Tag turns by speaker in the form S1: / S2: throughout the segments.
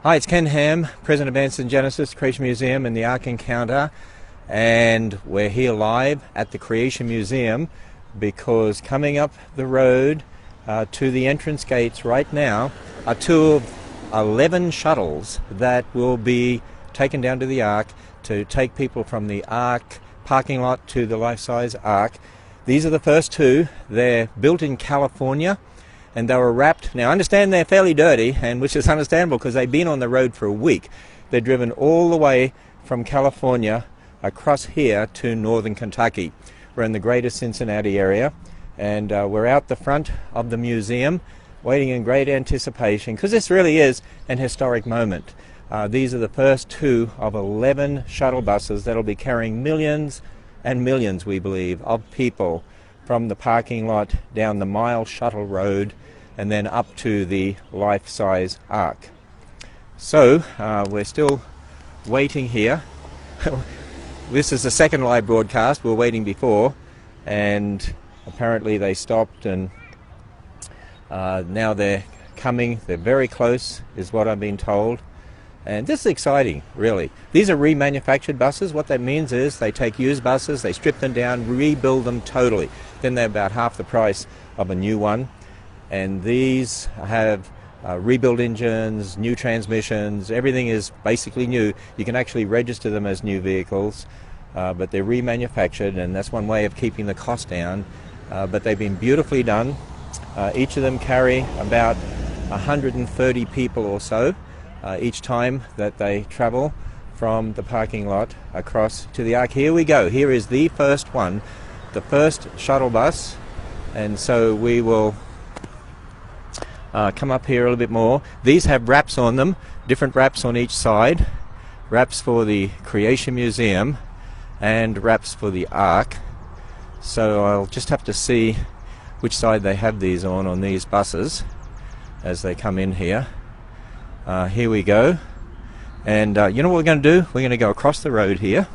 S1: Hi, it's Ken Ham, President of Anson Genesis Creation Museum and the Ark Encounter, and we're here live at the Creation Museum because coming up the road to the entrance gates right now are two of 11 shuttles that will be taken down to the Ark to take people from the Ark parking lot to the life-size Ark. These are the first two. They're built in California, and they were wrapped. Now, I understand they're fairly dirty, and which is understandable because they've been on the road for a week. They're driven all the way from California across here to northern Kentucky. We're in the greater Cincinnati area, and we're out the front of the museum waiting in great anticipation because this really is an historic moment. These are the first two of 11 shuttle buses that will be carrying millions and millions, we believe, of people from the parking lot down the mile shuttle road and then up to the life-size Ark. So we're still waiting here. This is the second live broadcast. We were waiting before, and apparently they stopped, and now they're coming. They're very close, is what I've been told. And this is exciting, really. These are remanufactured buses. What that means is they take used buses, they strip them down, rebuild them totally. Then they're about half the price of a new one. And these have rebuilt engines, new transmissions. Everything is basically new. You can actually register them as new vehicles, but they're remanufactured, and that's one way of keeping the cost down. But they've been beautifully done. Each of them carry about 130 people or so each time that they travel from the parking lot across to the Ark. Here we go. Here is the first one, the first shuttle bus, and so we will come up here a little bit more. These have wraps on them, different wraps on each side, wraps for the Creation Museum and wraps for the Ark. So I'll just have to see which side they have these on these buses as they come in here. Here we go, and you know what we're going to do? We're going to go across the road here,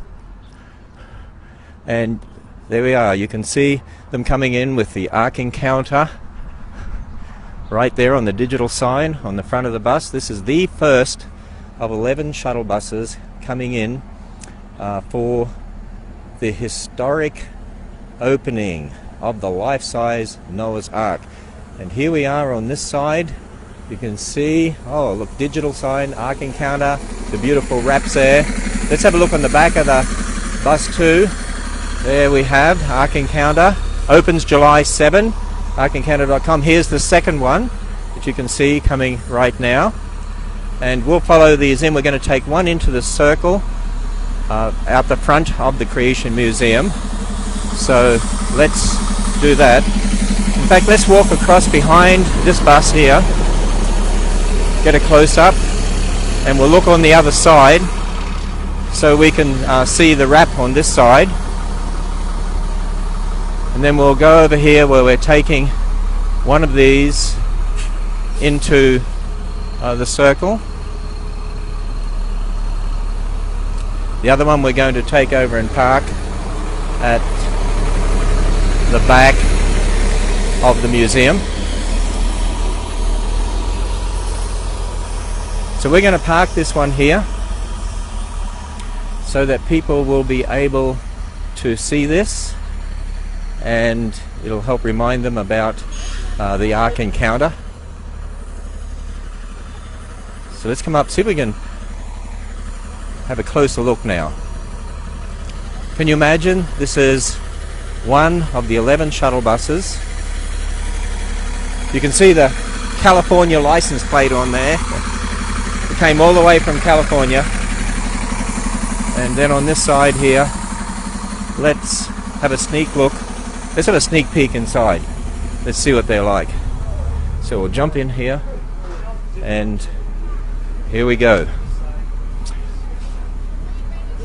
S1: and there we are. You can see them coming in with the Ark Encounter right there on the digital sign on the front of the bus. This is the first of 11 shuttle buses coming in for the historic opening of the life-size Noah's Ark. And here we are on this side. You can see, oh look, digital sign, Ark Encounter, the beautiful wraps there. Let's have a look on the back of the bus too. There we have Ark Encounter, opens July 7, arkencounter.com. Here's the second one that you can see coming right now. And we'll follow these in. We're going to take one into the circle out the front of the Creation Museum. So let's do that. In fact, let's walk across behind this bus here. Get a close-up, and we'll look on the other side so we can see the wrap on this side, and then we'll go over here where we're taking one of these into the circle. The other one we're going to take over and park at the back of the museum. So we're going to park this one here so that people will be able to see this, and it'll help remind them about the Ark Encounter. So let's come up, see if we can have a closer look now. Can you imagine? This is one of the 11 shuttle buses. You can see the California license plate on there. Came all the way from California. And then on this side here, let's have a sneak look. Let's have a sneak peek inside. Let's see what they're like. So we'll jump in here, and here we go.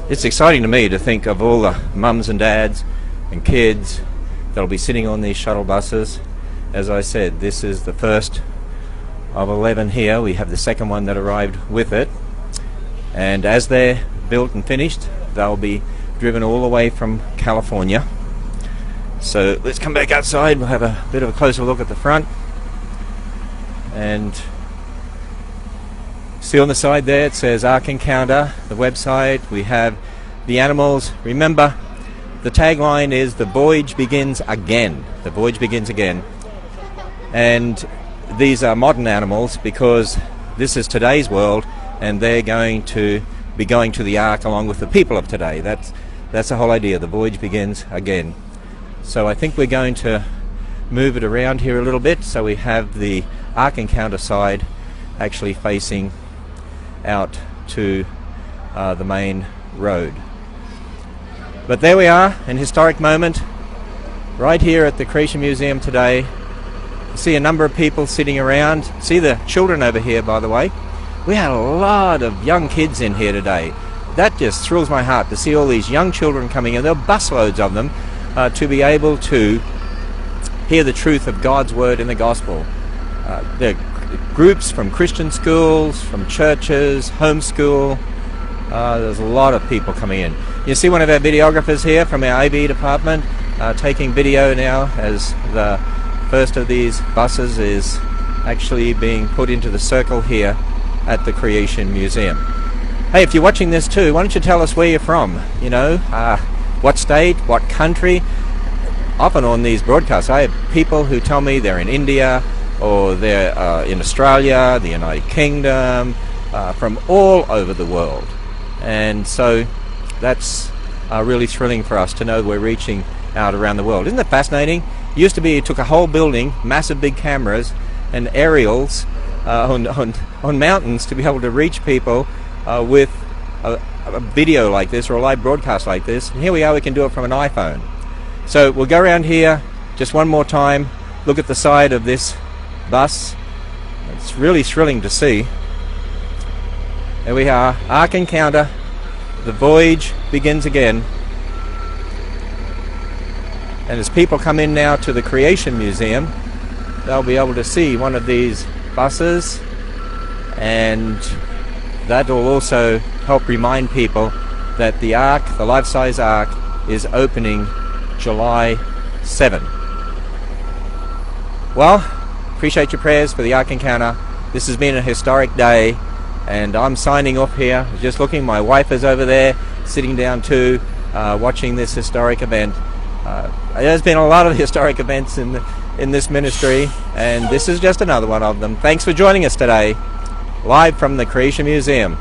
S1: It's exciting to me to think of all the mums and dads and kids that'll be sitting on these shuttle buses. As I said, this is the first of 11 here. We have the second one that arrived with it, and as they're built and finished, they'll be driven all the way from California. So let's come back outside. We'll have a bit of a closer look at the front and See on the side there it says Ark Encounter, the website. We have the animals. Remember, the tagline is the voyage begins again. The voyage begins again. And these are modern animals because this is today's world, and they're going to be going to the Ark along with the people of today. That's the whole idea. The voyage begins again. So I think we're going to move it around here a little bit so we have the Ark Encounter side actually facing out to the main road. But there we are, an historic moment right here at the Creation Museum today. You see a number of people sitting around. See the children over here, by the way. We had a lot of young kids in here today. That just thrills my heart to see all these young children coming in. There were busloads of them to be able to hear the truth of God's word in the gospel. There are groups from Christian schools, from churches, homeschool. There's a lot of people coming in. You see one of our videographers here from our AV department taking video now as the first of these buses is actually being put into the circle here at the Creation Museum. Hey, if you're watching this too, why don't you tell us where you're from? You know, what state, what country? Often on these broadcasts I have people who tell me they're in India, or they're in Australia, the United Kingdom, from all over the world. And so that's really thrilling for us to know we're reaching out around the world. Isn't that fascinating? It used to be you took a whole building, massive big cameras and aerials on mountains to be able to reach people with a video like this or a live broadcast like this. And here we are, we can do it from an iPhone. So we'll go around here just one more time, look at the side of this bus. It's really thrilling to see. There we are, Ark Encounter, the voyage begins again. And as people come in now to the Creation Museum, they'll be able to see one of these buses, and that will also help remind people that the Ark, the life-size Ark, is opening July 7. Well, appreciate your prayers for the Ark Encounter. This has been a historic day, and I'm signing off here. Just looking, my wife is over there sitting down too, watching this historic event. There's been a lot of historic events in this ministry, and this is just another one of them. Thanks for joining us today, live from the Creation Museum.